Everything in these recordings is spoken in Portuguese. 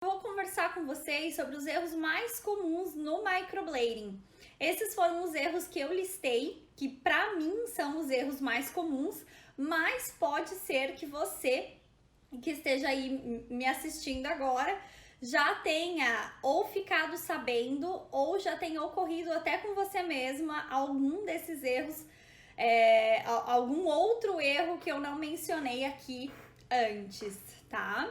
Vou conversar com vocês sobre os erros mais comuns no microblading. Esses foram os erros que eu listei, que para mim são os erros mais comuns, mas pode ser que você que esteja aí me assistindo agora já tenha ou ficado sabendo ou já tenha ocorrido até com você mesma algum desses erros, algum outro erro que eu não mencionei aqui antes, tá?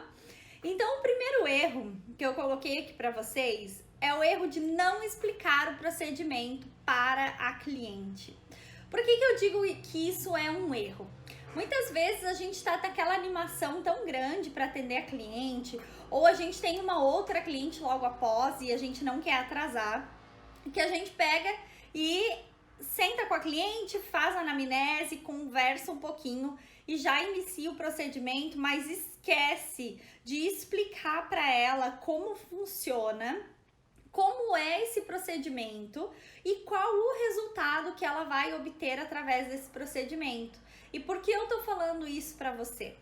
Então, o primeiro erro que eu coloquei aqui para vocês é o erro de não explicar o procedimento para a cliente. Por que eu digo que isso é um erro? Muitas vezes a gente está naquela animação tão grande para atender a cliente, ou a gente tem uma outra cliente logo após e a gente não quer atrasar, que a gente pega e senta com a cliente, faz a anamnese, conversa um pouquinho e já inicia o procedimento, mas esquece de explicar para ela como funciona, como é esse procedimento e qual o resultado que ela vai obter através desse procedimento. E por que eu tô falando isso para você?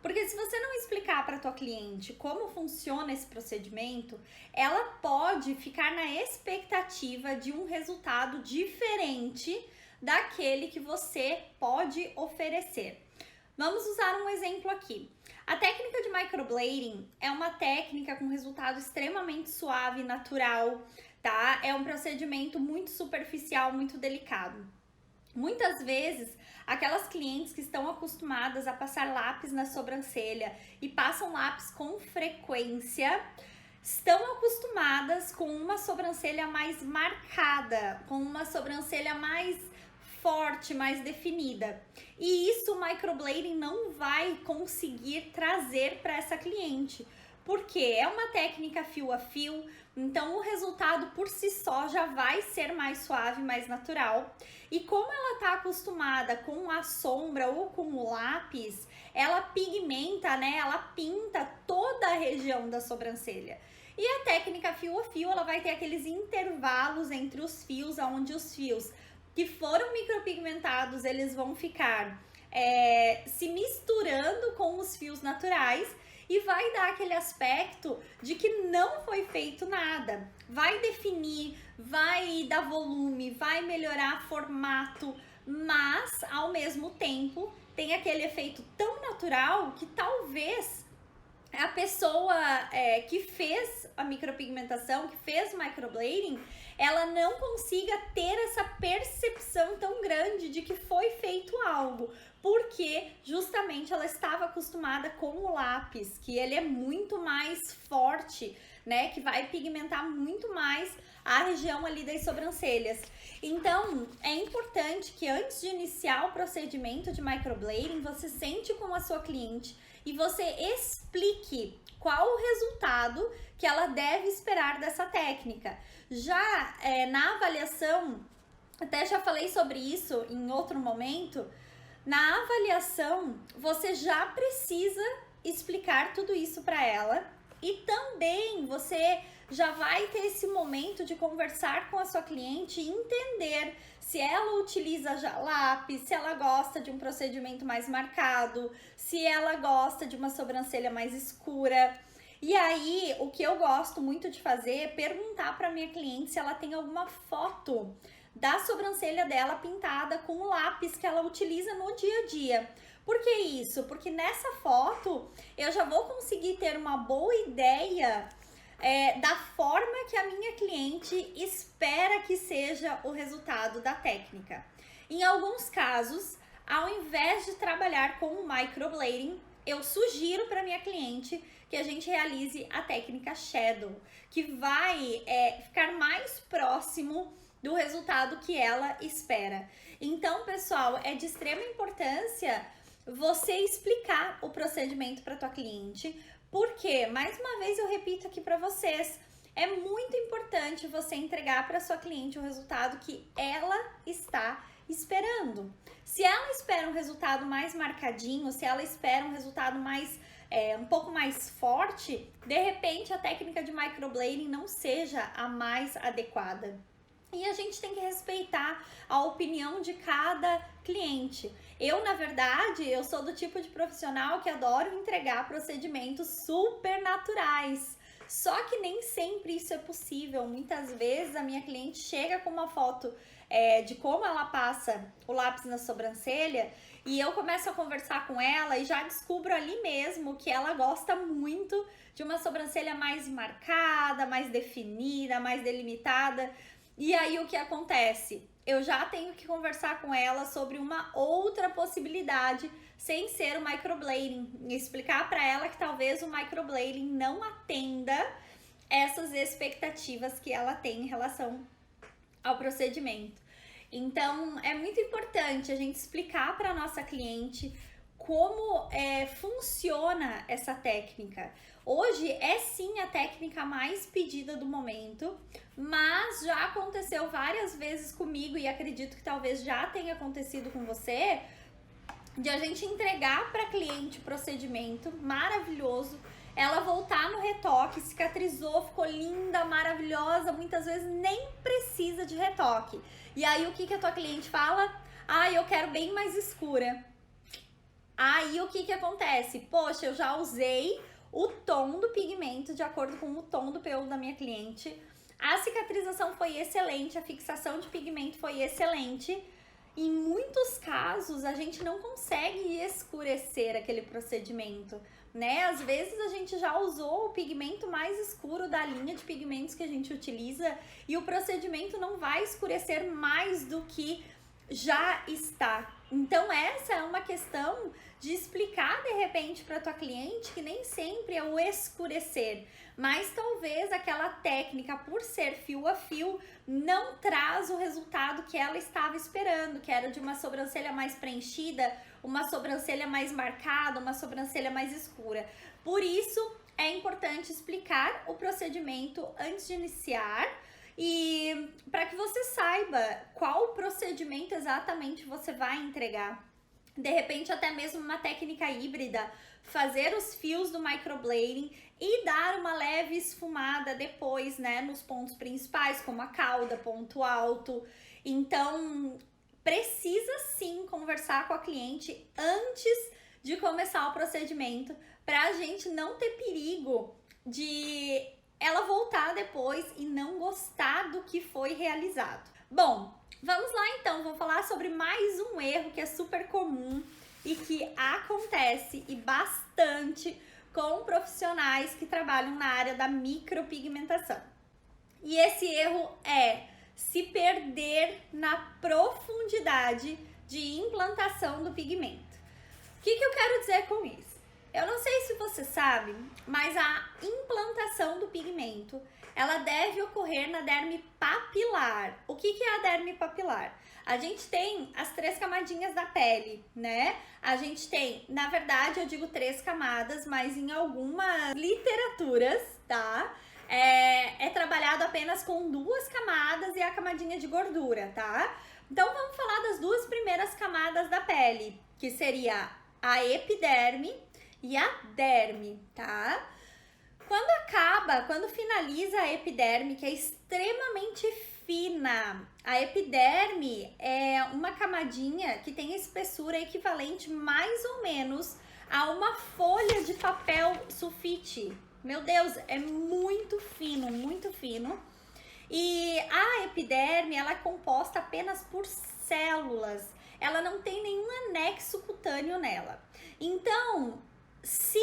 Porque se você não explicar para tua cliente como funciona esse procedimento, ela pode ficar na expectativa de um resultado diferente daquele que você pode oferecer. Vamos usar um exemplo aqui. A técnica de microblading é uma técnica com resultado extremamente suave e natural, tá? É um procedimento muito superficial, muito delicado. Muitas vezes, aquelas clientes que estão acostumadas a passar lápis na sobrancelha e passam lápis com frequência, estão acostumadas com uma sobrancelha mais marcada, com uma sobrancelha mais forte, mais definida. E isso o microblading não vai conseguir trazer para essa cliente, porque é uma técnica fio a fio, então o resultado por si só já vai ser mais suave, mais natural. E como ela está acostumada com a sombra ou com o lápis, ela pigmenta, né? Ela pinta toda a região da sobrancelha. E a técnica fio a fio, ela vai ter aqueles intervalos entre os fios, onde os fios que foram micropigmentados, eles vão ficar se misturando com os fios naturais e vai dar aquele aspecto de que não foi feito nada. Vai definir, vai dar volume, vai melhorar formato, mas ao mesmo tempo tem aquele efeito tão natural que talvez a pessoa que fez a micropigmentação, que fez o microblading, ela não consiga ter essa percepção tão grande de que foi feito algo, porque justamente ela estava acostumada com o lápis, que ele é muito mais forte, né, que vai pigmentar muito mais a região ali das sobrancelhas. Então, é importante que antes de iniciar o procedimento de microblading, você sente com a sua cliente e você explique qual o resultado que ela deve esperar dessa técnica. Já na avaliação, até já falei sobre isso em outro momento, na avaliação você já precisa explicar tudo isso para ela e também você já vai ter esse momento de conversar com a sua cliente e entender se ela utiliza já lápis, se ela gosta de um procedimento mais marcado, se ela gosta de uma sobrancelha mais escura. E aí, o que eu gosto muito de fazer é perguntar para minha cliente se ela tem alguma foto da sobrancelha dela pintada com o lápis que ela utiliza no dia a dia. Por que isso? Porque nessa foto eu já vou conseguir ter uma boa ideia da forma que a minha cliente espera que seja o resultado da técnica. Em alguns casos, ao invés de trabalhar com o microblading, eu sugiro para minha cliente que a gente realize a técnica Shadow, que vai ficar mais próximo do resultado que ela espera. Então, pessoal, é de extrema importância você explicar o procedimento para tua cliente, porque, mais uma vez eu repito aqui para vocês, é muito importante você entregar para sua cliente o resultado que ela está esperando. Se ela espera um resultado mais marcadinho, se ela espera um resultado mais um pouco mais forte, de repente a técnica de microblading não seja a mais adequada. E a gente tem que respeitar a opinião de cada cliente. Eu, na verdade, eu sou do tipo de profissional que adoro entregar procedimentos super naturais, Só que nem sempre isso é possível. Muitas vezes a minha cliente chega com uma foto de como ela passa o lápis na sobrancelha e eu começo a conversar com ela e já descubro ali mesmo que ela gosta muito de uma sobrancelha mais marcada, mais definida, mais delimitada. E aí o que acontece? Eu já tenho que conversar com ela sobre uma outra possibilidade sem ser o microblading, e explicar para ela que talvez o microblading não atenda essas expectativas que ela tem em relação ao procedimento. Então, é muito importante a gente explicar para a nossa cliente como funciona essa técnica. Hoje é sim a técnica mais pedida do momento, mas já aconteceu várias vezes comigo e acredito que talvez já tenha acontecido com você, de a gente entregar para a cliente o procedimento maravilhoso, ela voltar no retoque, cicatrizou, ficou linda, maravilhosa, muitas vezes nem precisa de retoque. E aí o que a tua cliente fala? Ah, eu quero bem mais escura. Aí o que acontece? Poxa, eu já usei o tom do pigmento de acordo com o tom do pelo da minha cliente. A cicatrização foi excelente, a fixação de pigmento foi excelente. Em muitos casos, a gente não consegue escurecer aquele procedimento, né? Às vezes a gente já usou o pigmento mais escuro da linha de pigmentos que a gente utiliza e o procedimento não vai escurecer mais do que já está. Então essa é uma questão de explicar de repente para tua cliente que nem sempre é o escurecer, mas talvez aquela técnica, por ser fio a fio, não traz o resultado que ela estava esperando, que era de uma sobrancelha mais preenchida, uma sobrancelha mais marcada, uma sobrancelha mais escura. Por isso é importante explicar o procedimento antes de iniciar, e para que você saiba qual procedimento exatamente você vai entregar. De repente até mesmo uma técnica híbrida, fazer os fios do microblading e dar uma leve esfumada depois, né, nos pontos principais, como a cauda, ponto alto. Então precisa sim conversar com a cliente antes de começar o procedimento, para a gente não ter perigo de ela voltar depois e não gostar do que foi realizado. Bom, vamos lá então, vou falar sobre mais um erro que é super comum e que acontece e bastante com profissionais que trabalham na área da micropigmentação. E esse erro é se perder na profundidade de implantação do pigmento. O que eu quero dizer com isso? Eu não sei se você sabe, mas a implantação do pigmento, ela deve ocorrer na derme papilar. O que é a derme papilar? A gente tem as 3 camadinhas da pele, né? A gente tem, na verdade, eu digo 3 camadas, mas em algumas literaturas, tá? É trabalhado apenas com 2 camadas e a camadinha de gordura, tá? Então vamos falar das 2 primeiras camadas da pele, que seria a epiderme e a derme, tá? Quando finaliza a epiderme, que é extremamente fina, a epiderme é uma camadinha que tem espessura equivalente mais ou menos a uma folha de papel sulfite. Meu Deus, é muito fino, muito fino. E a epiderme, ela é composta apenas por células, ela não tem nenhum anexo cutâneo nela. Então, se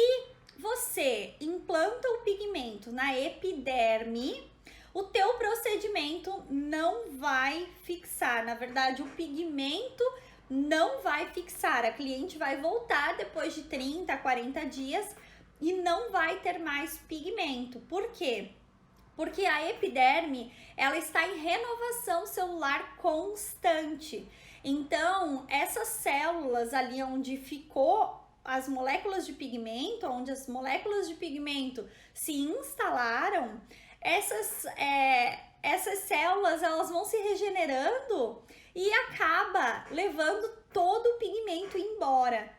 você implanta o pigmento na epiderme, o teu procedimento não vai fixar. Na verdade, o pigmento não vai fixar. A cliente vai voltar depois de 30, 40 dias e não vai ter mais pigmento. Por quê? Porque a epiderme, ela está em renovação celular constante. Então, essas células ali onde ficou as moléculas de pigmento, onde as moléculas de pigmento se instalaram, essas células, elas vão se regenerando e acaba levando todo o pigmento embora.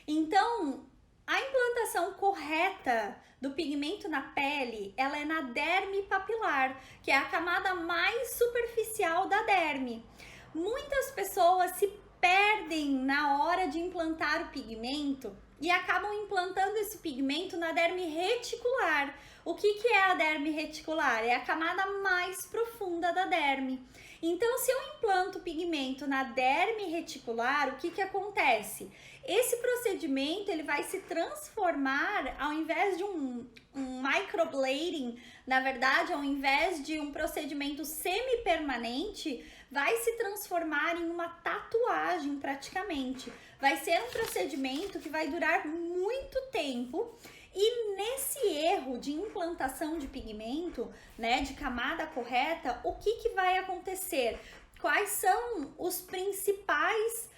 Então, a implantação correta do pigmento na pele, ela é na derme papilar, que é a camada mais superficial da derme. Muitas pessoas se perdem na hora de implantar o pigmento e acabam implantando esse pigmento na derme reticular. O que é a derme reticular? É a camada mais profunda da derme. Então, se eu implanto pigmento na derme reticular, o que acontece? Esse procedimento ele vai se transformar, ao invés de um microblading, na verdade, ao invés de um procedimento semi-permanente, vai se transformar em uma tatuagem praticamente. Vai ser um procedimento que vai durar muito tempo. E nesse erro de implantação de pigmento, né, de camada correta, o que vai acontecer? Quais são os principais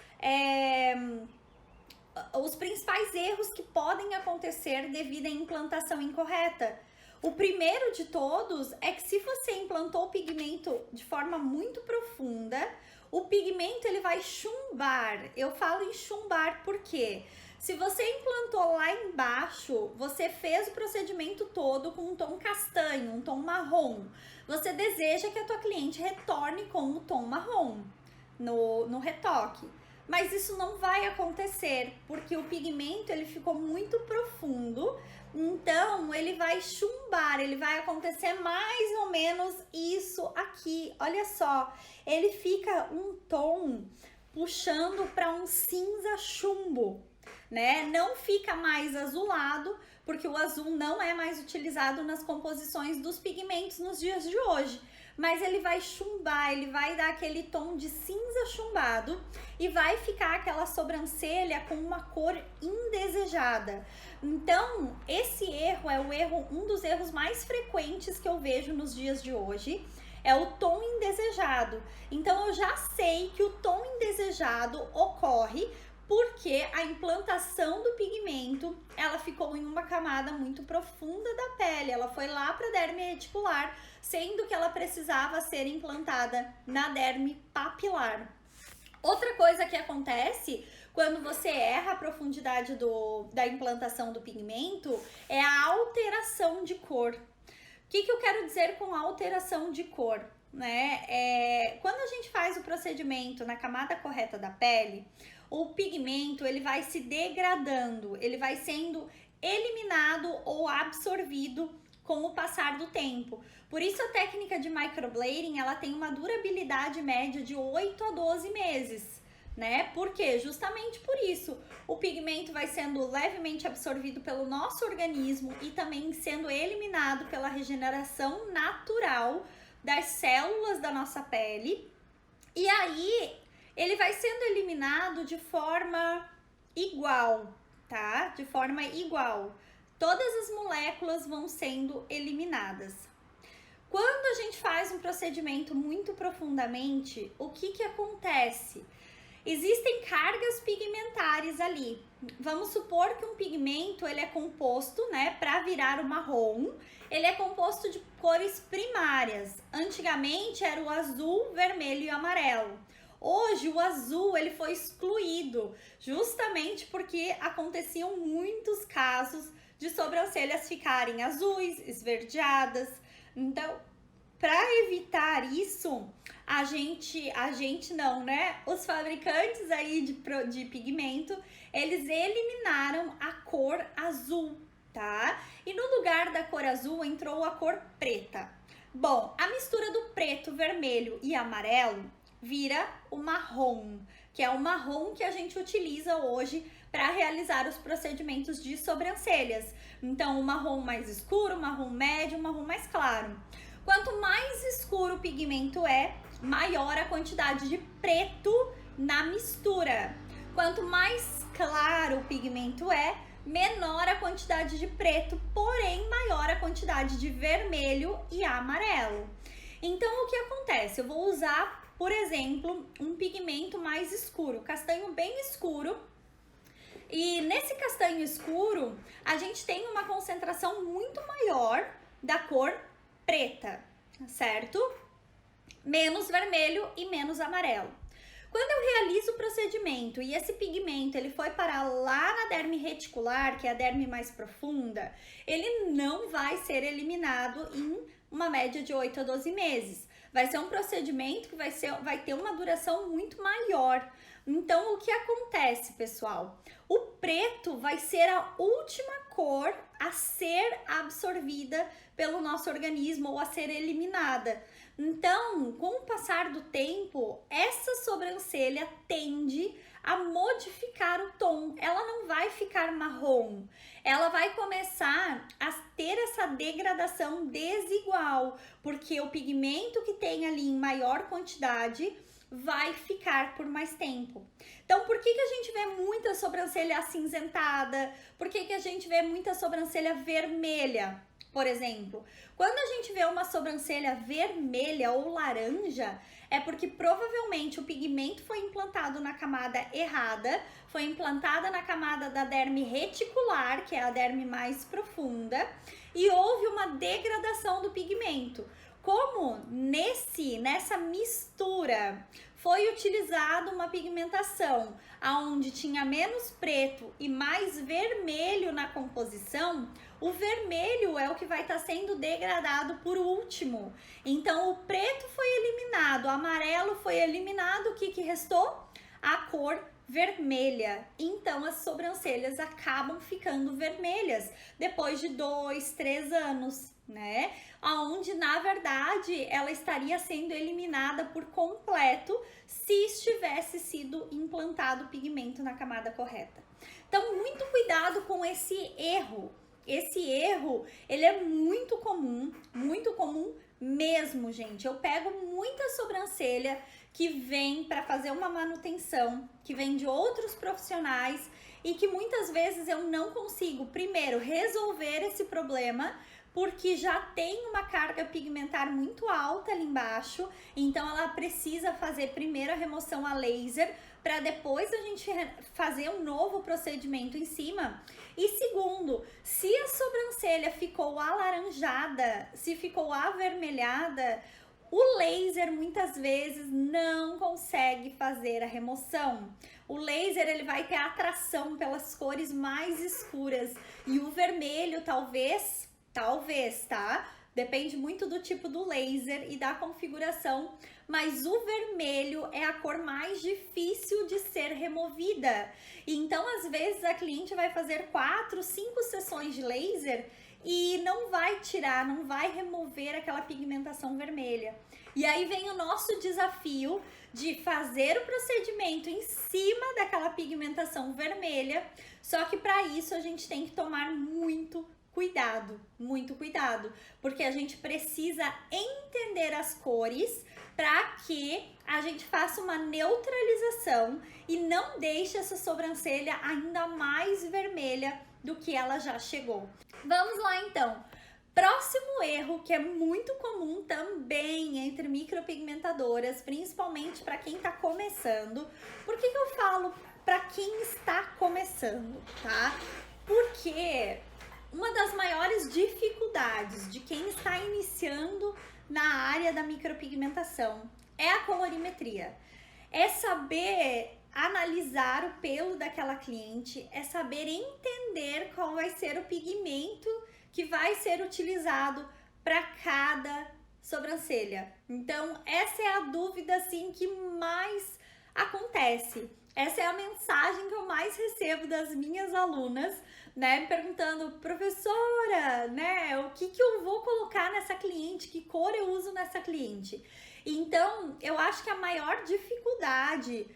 erros que podem acontecer devido à implantação incorreta? O primeiro de todos é que se você implantou o pigmento de forma muito profunda, o pigmento ele vai chumbar. Eu falo em chumbar porque se você implantou lá embaixo, você fez o procedimento todo com um tom castanho, um tom marrom. Você deseja que a tua cliente retorne com o tom marrom no retoque. Mas isso não vai acontecer, porque o pigmento ele ficou muito profundo, então ele vai chumbar, ele vai acontecer mais ou menos isso aqui. Olha só, ele fica um tom puxando para um cinza chumbo, né? Não fica mais azulado, porque o azul não é mais utilizado nas composições dos pigmentos nos dias de hoje. Mas ele vai chumbar, ele vai dar aquele tom de cinza chumbado e vai ficar aquela sobrancelha com uma cor indesejada. Então, esse erro é um dos erros mais frequentes que eu vejo nos dias de hoje, é o tom indesejado. Então, eu já sei que o tom indesejado ocorre porque a implantação do pigmento, ela ficou em uma camada muito profunda da pele, ela foi lá para a derme reticular, sendo que ela precisava ser implantada na derme papilar. Outra coisa que acontece quando você erra a profundidade da implantação do pigmento é a alteração de cor. O que eu quero dizer com alteração de cor? Quando a gente faz o procedimento na camada correta da pele, o pigmento ele vai se degradando, ele vai sendo eliminado ou absorvido com o passar do tempo. Por isso a técnica de microblading ela tem uma durabilidade média de 8 a 12 meses, né? Porque justamente por isso o pigmento vai sendo levemente absorvido pelo nosso organismo e também sendo eliminado pela regeneração natural das células da nossa pele. E aí ele vai sendo eliminado de forma igual, tá? De forma igual. Todas as moléculas vão sendo eliminadas. Quando a gente faz um procedimento muito profundamente, o que acontece? Existem cargas pigmentares ali. Vamos supor que um pigmento ele é composto, né, para virar o marrom, ele é composto de cores primárias. Antigamente era o azul, vermelho e amarelo. Hoje o azul ele foi excluído, justamente porque aconteciam muitos casos de sobrancelhas ficarem azuis, esverdeadas. Então, para evitar isso, os fabricantes aí de pigmento, eles eliminaram a cor azul, tá? E no lugar da cor azul entrou a cor preta. Bom, a mistura do preto, vermelho e amarelo vira o marrom, que é o marrom que a gente utiliza hoje para realizar os procedimentos de sobrancelhas. Então, o marrom mais escuro, o marrom médio, o marrom mais claro. Quanto mais escuro o pigmento é, maior a quantidade de preto na mistura. Quanto mais claro o pigmento é, menor a quantidade de preto, porém maior a quantidade de vermelho e amarelo. Então, o que acontece? Eu vou usar, por exemplo, um pigmento mais escuro, castanho bem escuro. E nesse castanho escuro, a gente tem uma concentração muito maior da cor preta, certo? Menos vermelho e menos amarelo. Quando eu realizo o procedimento e esse pigmento ele foi parar lá na derme reticular, que é a derme mais profunda, ele não vai ser eliminado em uma média de 8 a 12 meses. Vai ser um procedimento que vai ter uma duração muito maior. Então, o que acontece, pessoal? O preto vai ser a última cor a ser absorvida pelo nosso organismo ou a ser eliminada. Então, com o passar do tempo, essa sobrancelha tende a modificar o tom. Ela não vai ficar marrom. Ela vai começar a ter essa degradação desigual, porque o pigmento que tem ali em maior quantidade vai ficar por mais tempo. Então, por que a gente vê muita sobrancelha acinzentada? Por que a gente vê muita sobrancelha vermelha, por exemplo? Quando a gente vê uma sobrancelha vermelha ou laranja, é porque provavelmente o pigmento foi implantado na camada errada, foi implantada na camada da derme reticular, que é a derme mais profunda, e houve uma degradação do pigmento. Como nessa mistura foi utilizada uma pigmentação onde tinha menos preto e mais vermelho na composição, o vermelho é o que vai estar sendo degradado por último. Então, o preto foi eliminado, o amarelo foi eliminado, o que restou? A cor vermelha. Então, as sobrancelhas acabam ficando vermelhas depois de 2, 3 anos, né? Onde, na verdade, ela estaria sendo eliminada por completo se estivesse sido implantado o pigmento na camada correta. Então, muito cuidado com esse erro. Esse erro, ele é muito comum mesmo, gente. Eu pego muita sobrancelha que vem para fazer uma manutenção, que vem de outros profissionais e que muitas vezes eu não consigo, primeiro, resolver esse problema, porque já tem uma carga pigmentar muito alta ali embaixo, então ela precisa fazer primeiro a remoção a laser, para depois a gente fazer um novo procedimento em cima. E segundo, se a sobrancelha ficou alaranjada, se ficou avermelhada, o laser muitas vezes não consegue fazer a remoção. O laser, ele vai ter atração pelas cores mais escuras e o vermelho talvez, tá? Depende muito do tipo do laser e da configuração, mas o vermelho é a cor mais difícil de ser removida. Então, às vezes, a cliente vai fazer 4, 5 sessões de laser e não vai tirar, não vai remover aquela pigmentação vermelha. E aí vem o nosso desafio de fazer o procedimento em cima daquela pigmentação vermelha, só que para isso a gente tem que tomar muito cuidado, porque a gente precisa entender as cores para que a gente faça uma neutralização e não deixe essa sobrancelha ainda mais vermelha do que ela já chegou. Vamos lá então. Próximo erro que é muito comum também entre micropigmentadoras, principalmente para quem está começando. Por que eu falo para quem está começando, tá? Porque uma das maiores dificuldades de quem está iniciando na área da micropigmentação é a colorimetria. É saber analisar o pelo daquela cliente, é saber entender qual vai ser o pigmento que vai ser utilizado para cada sobrancelha. Então, essa é a dúvida assim que mais acontece. Essa é a mensagem que eu mais recebo das minhas alunas, né, me perguntando: professora, né, o que eu vou colocar nessa cliente, que cor eu uso nessa cliente. Então, eu acho que a maior dificuldade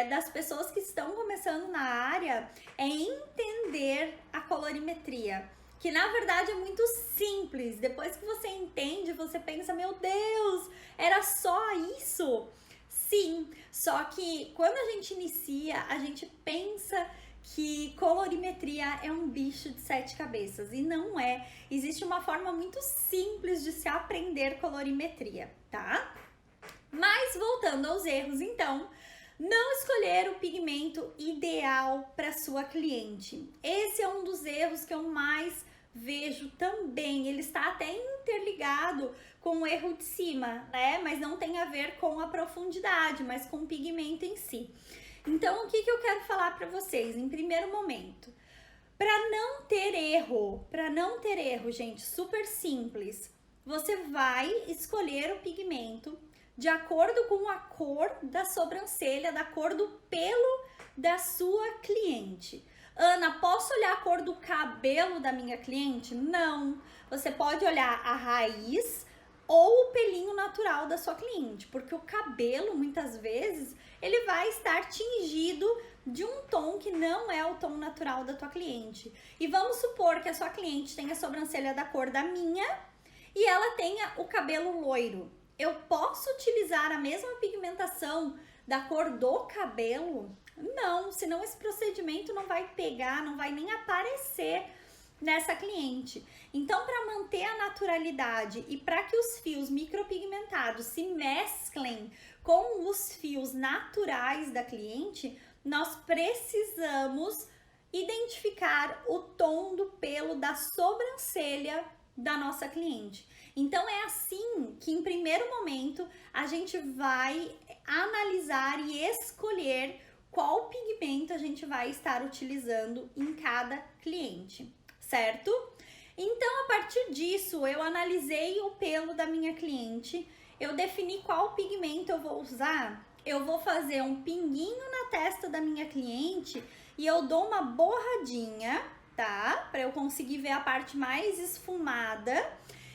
das pessoas que estão começando na área é entender a colorimetria, que na verdade é muito simples. Depois que você entende, você pensa: meu Deus, era só isso? Sim, só que quando a gente inicia, a gente pensa que colorimetria é um bicho de 7 cabeças, e não é. Existe uma forma muito simples de se aprender colorimetria, tá? Mas voltando aos erros, então, não escolher o pigmento ideal para sua cliente. Esse é um dos erros que eu mais vejo também. Ele está até interligado com o erro de cima, né? Mas não tem a ver com a profundidade, mas com o pigmento em si. Então, o que eu quero falar para vocês? Em primeiro momento, para não ter erro, gente, super simples. Você vai escolher o pigmento de acordo com a cor da sobrancelha, da cor do pelo da sua cliente. Ana, posso olhar a cor do cabelo da minha cliente? Não. Você pode olhar a raiz ou o pelinho natural da sua cliente, porque o cabelo, muitas vezes, ele vai estar tingido de um tom que não é o tom natural da tua cliente. E vamos supor que a sua cliente tenha a sobrancelha da cor da minha e ela tenha o cabelo loiro. Eu posso utilizar a mesma pigmentação da cor do cabelo? Não, senão esse procedimento não vai pegar, não vai nem aparecer nessa cliente. Então, para manter a naturalidade e para que os fios micropigmentados se mesclem com os fios naturais da cliente, nós precisamos identificar o tom do pelo da sobrancelha da nossa cliente. Então, é assim que, em primeiro momento, a gente vai analisar e escolher qual pigmento a gente vai estar utilizando em cada cliente, certo? Então, a partir disso, eu analisei o pelo da minha cliente, eu defini qual pigmento eu vou usar, eu vou fazer um pinguinho na testa da minha cliente e eu dou uma borradinha, tá? Para eu conseguir ver a parte mais esfumada.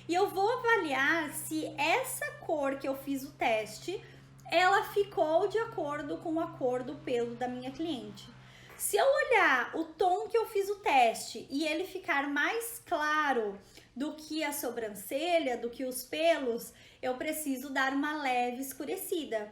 E eu vou avaliar se essa cor que eu fiz o teste, ela ficou de acordo com a cor do pelo da minha cliente. Se eu olhar o tom que eu fiz o teste e ele ficar mais claro do que a sobrancelha, do que os pelos, eu preciso dar uma leve escurecida.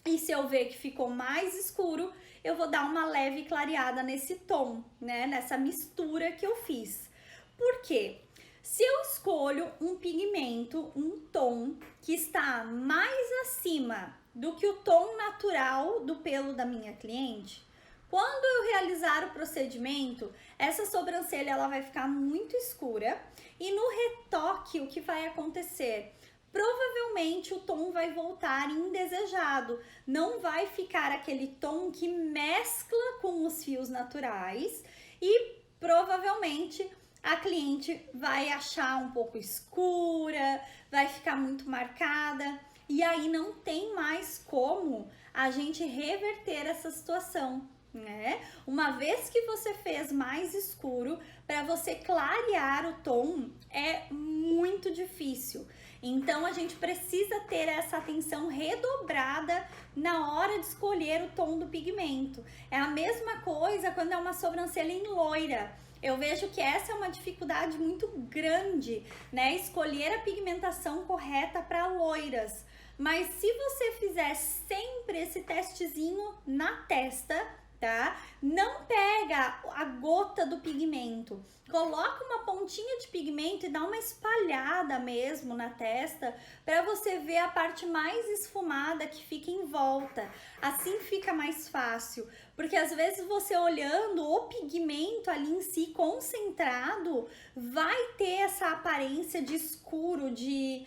E se eu ver que ficou mais escuro, eu vou dar uma leve clareada nesse tom, né? Nessa mistura que eu fiz. Por quê? Se eu escolho um pigmento, um tom que está mais acima do que o tom natural do pelo da minha cliente, quando eu realizar o procedimento, essa sobrancelha ela vai ficar muito escura e no retoque o que vai acontecer? Provavelmente o tom vai voltar indesejado, não vai ficar aquele tom que mescla com os fios naturais e provavelmente a cliente vai achar um pouco escura, vai ficar muito marcada e aí não tem mais como a gente reverter essa situação, né? Uma vez que você fez mais escuro, para você clarear o tom é muito difícil. Então a gente precisa ter essa atenção redobrada na hora de escolher o tom do pigmento. É a mesma coisa quando é uma sobrancelha em loira. Eu vejo que essa é uma dificuldade muito grande, né? Escolher a pigmentação correta para loiras. Mas se você fizer sempre esse testezinho na testa, tá? Não pega a gota do pigmento. Coloca uma pontinha de pigmento e dá uma espalhada mesmo na testa para você ver a parte mais esfumada que fica em volta. Assim fica mais fácil, porque às vezes você olhando o pigmento ali em si concentrado, vai ter essa aparência de escuro, de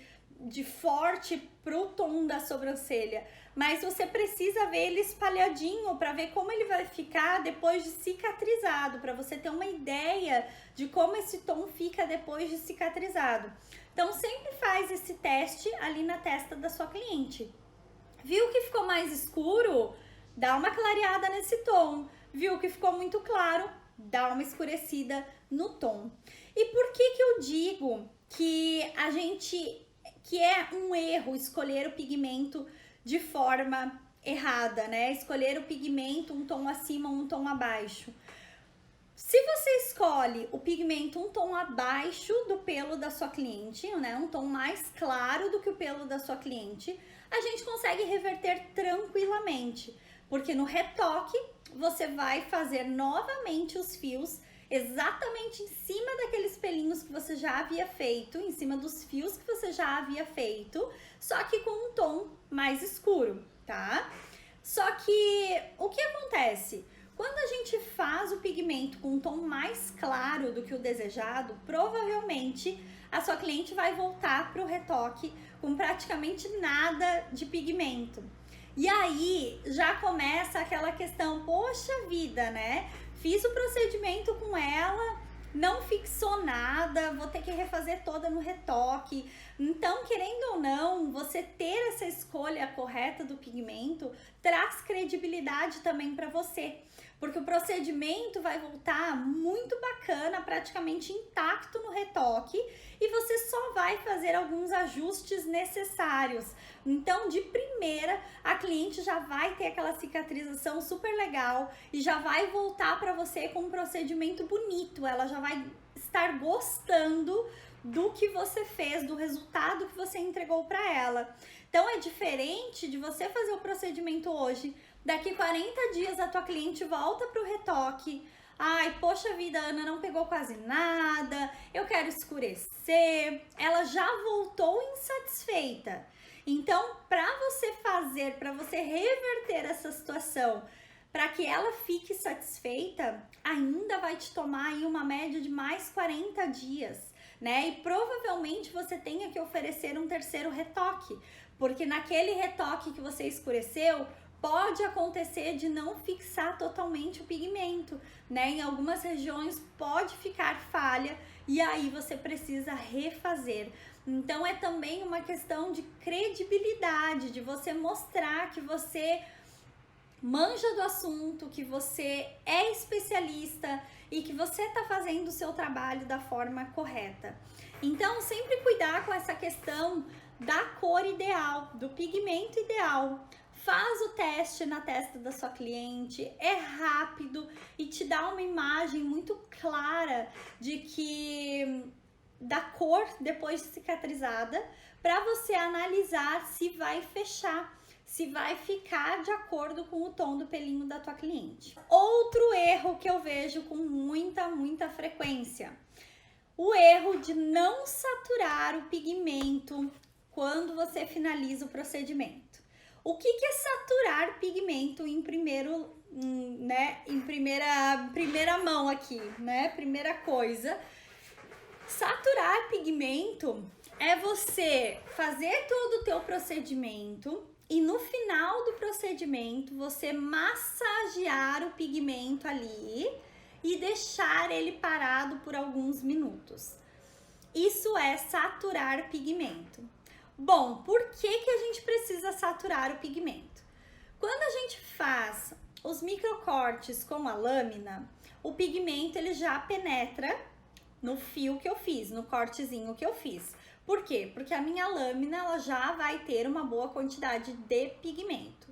forte pro tom da sobrancelha, mas você precisa ver ele espalhadinho para ver como ele vai ficar depois de cicatrizado, para você ter uma ideia de como esse tom fica depois de cicatrizado. Então sempre faz esse teste ali na testa da sua cliente. Viu que ficou mais escuro? Dá uma clareada nesse tom. Viu que ficou muito claro? Dá uma escurecida no tom. E por que eu digo que é um erro escolher o pigmento de forma errada, né? Escolher o pigmento um tom acima ou um tom abaixo. Se você escolhe o pigmento um tom abaixo do pelo da sua cliente, né? Um tom mais claro do que o pelo da sua cliente, a gente consegue reverter tranquilamente, porque no retoque você vai fazer novamente os fios exatamente em cima daqueles pelinhos que você já havia feito, em cima dos fios que você já havia feito, só que com um tom mais escuro, tá? Só que o que acontece? Quando a gente faz o pigmento com um tom mais claro do que o desejado, provavelmente a sua cliente vai voltar para o retoque com praticamente nada de pigmento. E aí já começa aquela questão, poxa vida, né? Fiz o procedimento com ela, não fixou nada, vou ter que refazer toda no retoque. Então, querendo ou não, você ter essa escolha correta do pigmento traz credibilidade também para você, porque o procedimento vai voltar muito bacana, praticamente intacto no retoque, e você só vai fazer alguns ajustes necessários. Então, de primeira, a cliente já vai ter aquela cicatrização super legal e já vai voltar para você com um procedimento bonito. Ela já vai estar gostando do que você fez, do resultado que você entregou para ela. Então, é diferente de você fazer o procedimento hoje, daqui 40 dias a tua cliente volta para o retoque. Ai, poxa vida, a Ana não pegou quase nada, eu quero escurecer. Ela já voltou insatisfeita. Então, para você reverter essa situação, para que ela fique satisfeita, ainda vai te tomar aí uma média de mais 40 dias, né? E provavelmente você tenha que oferecer um terceiro retoque, porque naquele retoque que você escureceu, pode acontecer de não fixar totalmente o pigmento, né? Em algumas regiões pode ficar falha e aí você precisa refazer. Então, é também uma questão de credibilidade, de você mostrar que você manja do assunto, que você é especialista e que você está fazendo o seu trabalho da forma correta. Então, sempre cuidar com essa questão da cor ideal, do pigmento ideal. Faz o teste na testa da sua cliente, é rápido e te dá uma imagem muito clara da cor depois de cicatrizada, para você analisar se vai fechar, se vai ficar de acordo com o tom do pelinho da tua cliente. Outro erro que eu vejo com muita frequência, o erro de não saturar o pigmento quando você finaliza o procedimento. O que é saturar pigmento em primeira mão aqui, né? Primeira coisa, saturar pigmento é você fazer todo o teu procedimento e no final do procedimento você massagear o pigmento ali e deixar ele parado por alguns minutos. Isso é saturar pigmento. Bom, por que a gente precisa saturar o pigmento? Quando a gente faz os microcortes com a lâmina, o pigmento ele já penetra no fio que eu fiz, no cortezinho que eu fiz. Por quê? Porque a minha lâmina ela já vai ter uma boa quantidade de pigmento.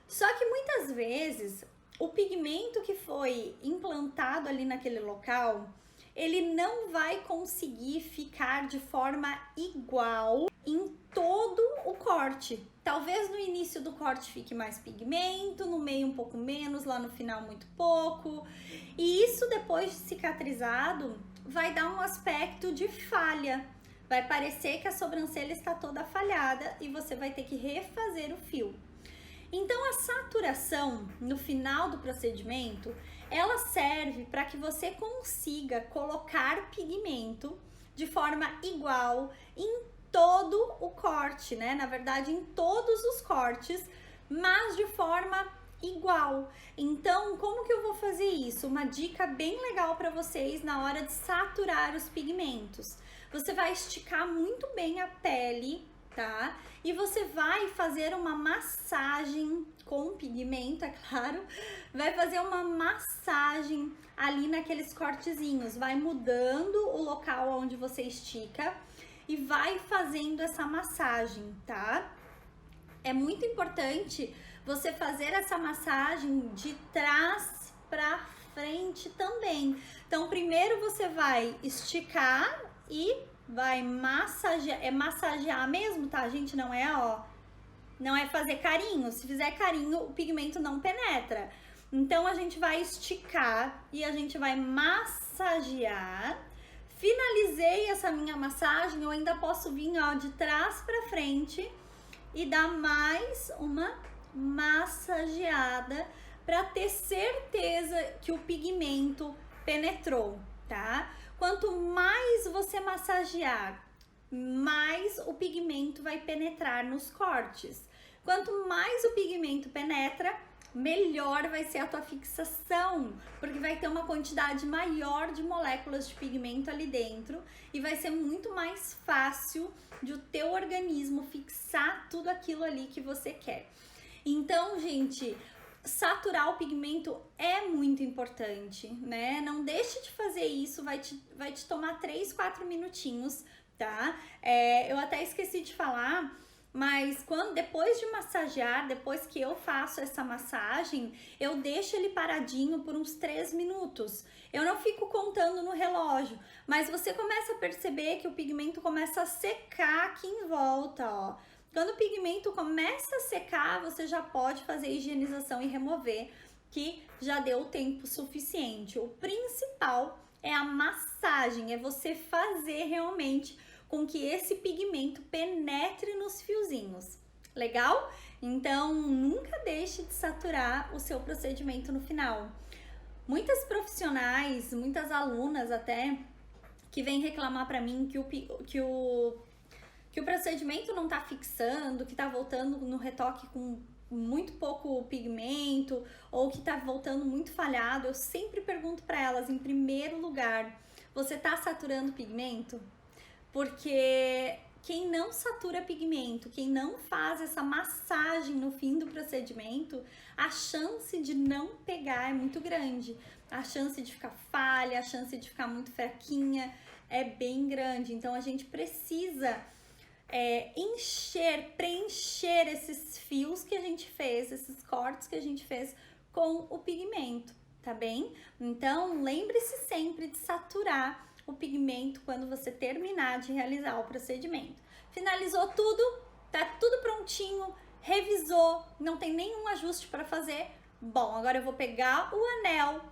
Só que muitas vezes o pigmento que foi implantado ali naquele local, ele não vai conseguir ficar de forma igual em todo o corte. Talvez no início do corte fique mais pigmento, no meio um pouco menos, lá no final muito pouco. E isso depois de cicatrizado vai dar um aspecto de falha. Vai parecer que a sobrancelha está toda falhada e você vai ter que refazer o fio. Então a saturação no final do procedimento, ela serve para que você consiga colocar pigmento de forma igual em todo o corte, né? Na verdade, em todos os cortes, mas de forma igual. Então, como que eu vou fazer isso? Uma dica bem legal para vocês na hora de saturar os pigmentos. Você vai esticar muito bem a pele, tá? E você vai fazer uma massagem com pigmento, é claro. Vai fazer uma massagem ali naqueles cortezinhos. Vai mudando o local onde você estica e vai fazendo essa massagem, tá? É muito importante você fazer essa massagem de trás para frente também. Então, primeiro você vai esticar e vai massagear, é massagear mesmo, tá, gente? Não é, não é fazer carinho. Se fizer carinho, o pigmento não penetra. Então, a gente vai esticar e a gente vai massagear. Finalizei essa minha massagem, eu ainda posso vir, de trás para frente e dar mais uma massageada para ter certeza que o pigmento penetrou, tá? Quanto mais você massagear, mais o pigmento vai penetrar nos cortes. Quanto mais o pigmento penetra, melhor vai ser a tua fixação, porque vai ter uma quantidade maior de moléculas de pigmento ali dentro e vai ser muito mais fácil de o teu organismo fixar tudo aquilo ali que você quer. Então, gente, saturar o pigmento é muito importante, né? Não deixe de fazer isso, vai te tomar 3, 4 minutinhos, tá? Eu até esqueci de falar, mas depois de massagear, depois que eu faço essa massagem, eu deixo ele paradinho por uns 3 minutos. Eu não fico contando no relógio, mas você começa a perceber que o pigmento começa a secar aqui em volta, ó. Quando o pigmento começa a secar, você já pode fazer higienização e remover, que já deu o tempo suficiente. O principal é a massagem, é você fazer realmente com que esse pigmento penetre nos fiozinhos. Legal? Então, nunca deixe de saturar o seu procedimento no final. Muitas profissionais, muitas alunas até, que vêm reclamar para mim que o procedimento não tá fixando, que tá voltando no retoque com muito pouco pigmento ou que tá voltando muito falhado, eu sempre pergunto para elas, em primeiro lugar, você tá saturando pigmento? Porque quem não satura pigmento, quem não faz essa massagem no fim do procedimento, a chance de não pegar é muito grande. A chance de ficar falha, a chance de ficar muito fraquinha é bem grande. Então a gente precisa preencher esses fios que a gente fez, esses cortes que a gente fez com o pigmento, tá bem? Então lembre-se sempre de saturar o pigmento quando você terminar de realizar o procedimento. Finalizou tudo, tá tudo prontinho, revisou, não tem nenhum ajuste para fazer. Bom, agora eu vou pegar o anel,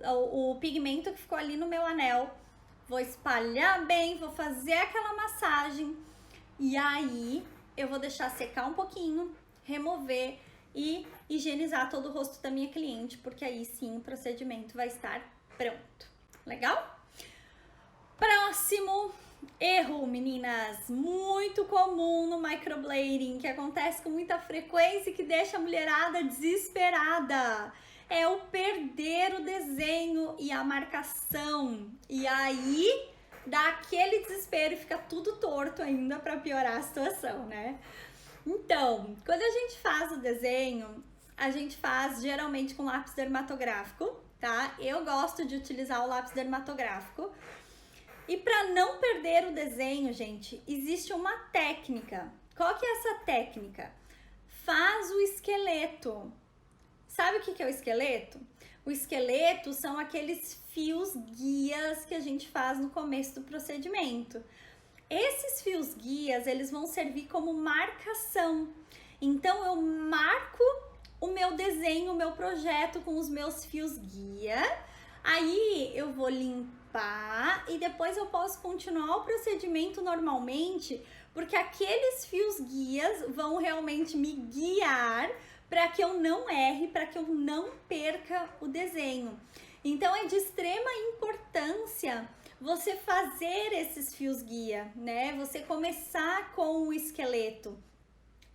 o pigmento que ficou ali no meu anel, vou espalhar bem, vou fazer aquela massagem e aí eu vou deixar secar um pouquinho, remover e higienizar todo o rosto da minha cliente, porque aí sim o procedimento vai estar pronto. Legal? Próximo erro, meninas, muito comum no microblading, que acontece com muita frequência e que deixa a mulherada desesperada, é o perder o desenho e a marcação. E aí dá aquele desespero e fica tudo torto ainda para piorar a situação, né? Então, quando a gente faz o desenho, a gente faz geralmente com lápis dermatográfico, tá? Eu gosto de utilizar o lápis dermatográfico. E para não perder o desenho, gente, existe uma técnica. Qual que é essa técnica? Faz o esqueleto. Sabe o que é o esqueleto? O esqueleto são aqueles fios guias que a gente faz no começo do procedimento. Esses fios guias, eles vão servir como marcação. Então, eu marco o meu desenho, o meu projeto com os meus fios guia. Aí, eu vou limpar e depois eu posso continuar o procedimento normalmente, porque aqueles fios guias vão realmente me guiar para que eu não erre, para que eu não perca o desenho. Então, é de extrema importância você fazer esses fios guia, né? Você começar com o esqueleto.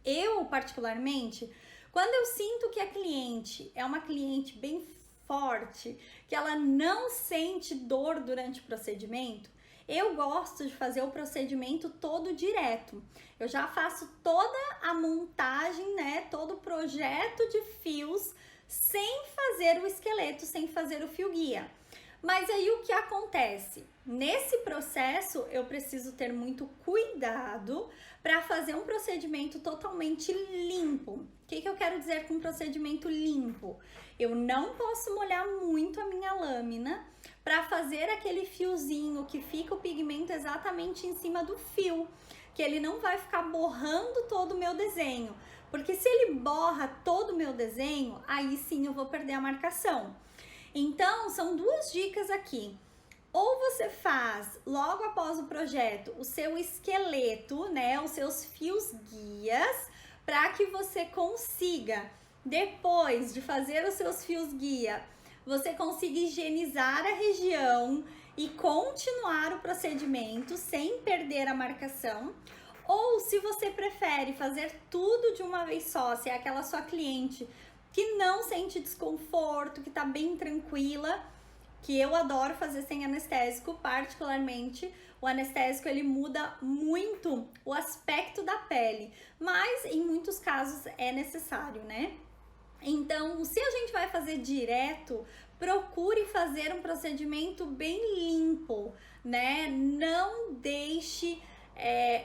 Eu, particularmente, quando eu sinto que a cliente é uma cliente bem forte, que ela não sente dor durante o procedimento, eu gosto de fazer o procedimento todo direto. Eu já faço toda a montagem, né? Todo o projeto de fios sem fazer o esqueleto, sem fazer o fio guia. Mas aí o que acontece? Nesse processo eu preciso ter muito cuidado para fazer um procedimento totalmente limpo. O que eu quero dizer com procedimento limpo? Eu não posso molhar muito a minha lâmina para fazer aquele fiozinho que fica o pigmento exatamente em cima do fio, que ele não vai ficar borrando todo o meu desenho, porque se ele borra todo o meu desenho, aí sim eu vou perder a marcação. Então, são duas dicas aqui. Ou você faz, logo após o projeto, o seu esqueleto, né, os seus fios guias, para que você consiga, depois de fazer os seus fios guia, você consiga higienizar a região e continuar o procedimento sem perder a marcação. Ou se você prefere fazer tudo de uma vez só, se é aquela sua cliente que não sente desconforto, que tá bem tranquila, que eu adoro fazer sem anestésico, particularmente. O anestésico, ele muda muito o aspecto da pele, mas em muitos casos é necessário, né? Então, se a gente vai fazer direto, procure fazer um procedimento bem limpo, né? Não deixe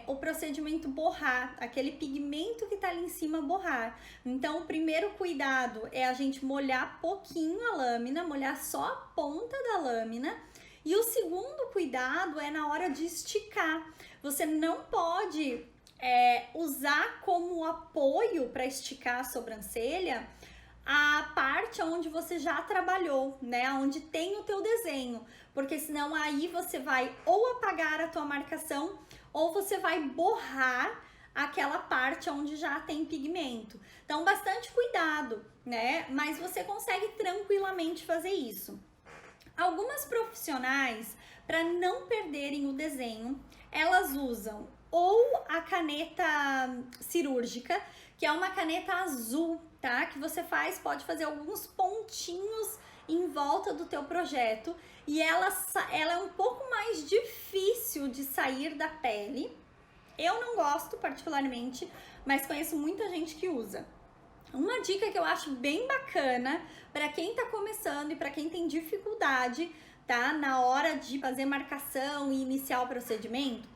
o procedimento borrar, aquele pigmento que tá ali em cima borrar. Então, o primeiro cuidado é a gente molhar pouquinho a lâmina, molhar só a ponta da lâmina. E o segundo cuidado é na hora de esticar. Você não pode usar como apoio para esticar a sobrancelha a parte onde você já trabalhou, né? Onde tem o teu desenho, porque senão aí você vai ou apagar a tua marcação ou você vai borrar aquela parte onde já tem pigmento. Então, bastante cuidado, né? Mas você consegue tranquilamente fazer isso. Algumas profissionais, para não perderem o desenho, elas usam ou a caneta cirúrgica, que é uma caneta azul, tá? Que você pode fazer alguns pontinhos em volta do teu projeto e ela é um pouco mais difícil de sair da pele. Eu não gosto particularmente, mas conheço muita gente que usa. Uma dica que eu acho bem bacana para quem tá começando e para quem tem dificuldade, tá? Na hora de fazer marcação e iniciar o procedimento,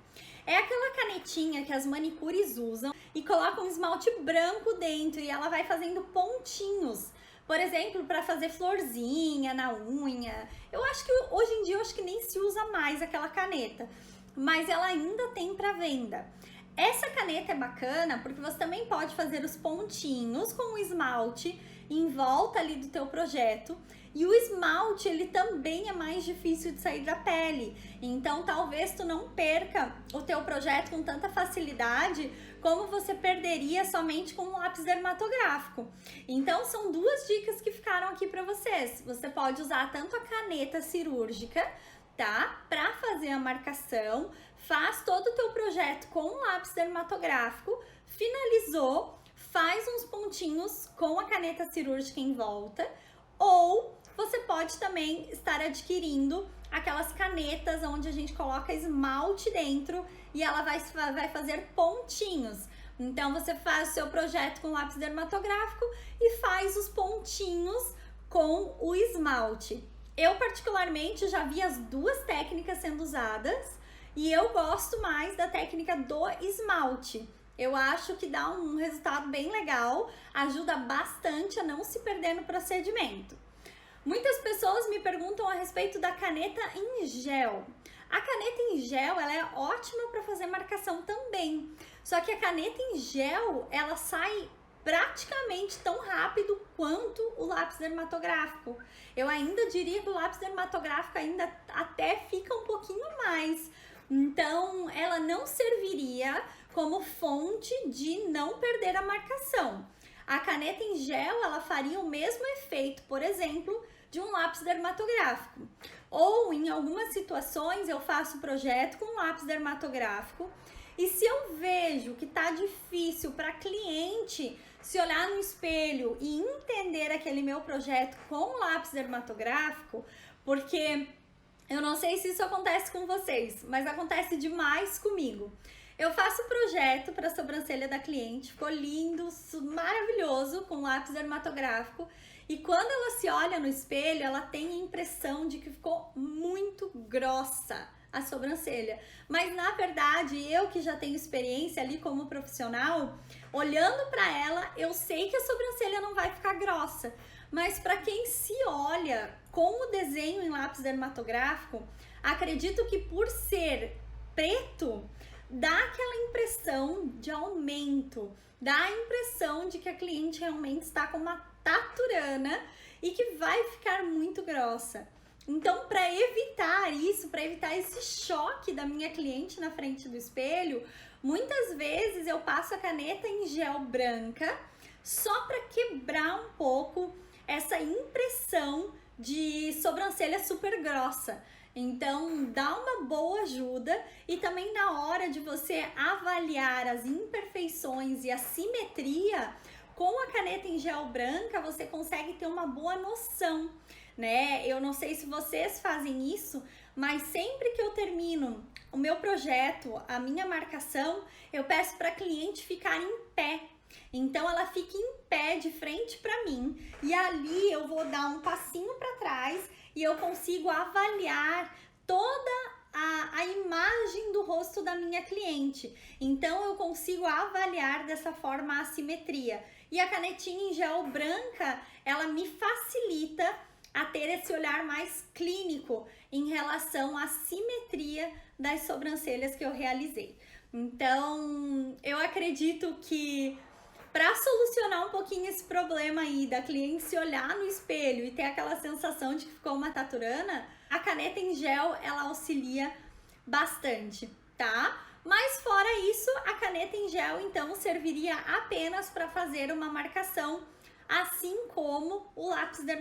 é aquela canetinha que as manicures usam e colocam um esmalte branco dentro e ela vai fazendo pontinhos. Por exemplo, para fazer florzinha na unha. Eu acho que hoje em dia eu acho que nem se usa mais aquela caneta, mas ela ainda tem para venda. Essa caneta é bacana porque você também pode fazer os pontinhos com o esmalte em volta ali do teu projeto. E o esmalte, ele também é mais difícil de sair da pele. Então, talvez tu não perca o teu projeto com tanta facilidade como você perderia somente com um lápis dermatográfico. Então, são duas dicas que ficaram aqui para vocês. Você pode usar tanto a caneta cirúrgica, tá? Para fazer a marcação, faz todo o teu projeto com um lápis dermatográfico, finalizou, faz uns pontinhos com a caneta cirúrgica em volta, ou você pode também estar adquirindo aquelas canetas onde a gente coloca esmalte dentro e ela vai fazer pontinhos. Então, você faz o seu projeto com lápis dermatográfico e faz os pontinhos com o esmalte. Eu, particularmente, já vi as duas técnicas sendo usadas e eu gosto mais da técnica do esmalte. Eu acho que dá um resultado bem legal, ajuda bastante a não se perder no procedimento. Muitas pessoas me perguntam a respeito da caneta em gel. A caneta em gel, ela é ótima para fazer marcação também. Só que a caneta em gel, ela sai praticamente tão rápido quanto o lápis dermatográfico. Eu ainda diria que o lápis dermatográfico ainda até fica um pouquinho mais. Então, ela não serviria como fonte de não perder a marcação. A caneta em gel, ela faria o mesmo efeito, por exemplo, de um lápis dermatográfico. Ou, em algumas situações, eu faço o projeto com lápis dermatográfico e se eu vejo que tá difícil para cliente se olhar no espelho e entender aquele meu projeto com lápis dermatográfico, porque eu não sei se isso acontece com vocês, mas acontece demais comigo. Eu faço o projeto para a sobrancelha da cliente, ficou lindo, maravilhoso, com lápis dermatográfico. E quando ela se olha no espelho, ela tem a impressão de que ficou muito grossa a sobrancelha. Mas na verdade, eu que já tenho experiência ali como profissional, olhando para ela, eu sei que a sobrancelha não vai ficar grossa. Mas para quem se olha com o desenho em lápis dermatográfico, acredito que por ser preto, dá aquela impressão de aumento, dá a impressão de que a cliente realmente está com uma taturana e que vai ficar muito grossa. Então, para evitar isso, para evitar esse choque da minha cliente na frente do espelho, muitas vezes eu passo a caneta em gel branca só para quebrar um pouco essa impressão de sobrancelha super grossa. Então, dá uma boa ajuda e também na hora de você avaliar as imperfeições e a simetria, com a caneta em gel branca você consegue ter uma boa noção, né? Eu não sei se vocês fazem isso, mas sempre que eu termino o meu projeto, a minha marcação, eu peço para a cliente ficar em pé. Então ela fica em pé de frente para mim e ali eu vou dar um passinho para trás e eu consigo avaliar toda a imagem do rosto da minha cliente. Então eu consigo avaliar dessa forma a simetria. E a canetinha em gel branca, ela me facilita a ter esse olhar mais clínico em relação à simetria das sobrancelhas que eu realizei. Então, eu acredito que para solucionar um pouquinho esse problema aí da cliente se olhar no espelho e ter aquela sensação de que ficou uma taturana, a caneta em gel ela auxilia bastante, tá? Mas fora isso, a caneta em gel então serviria apenas para fazer uma marcação, assim como o lápis dermatógrafo.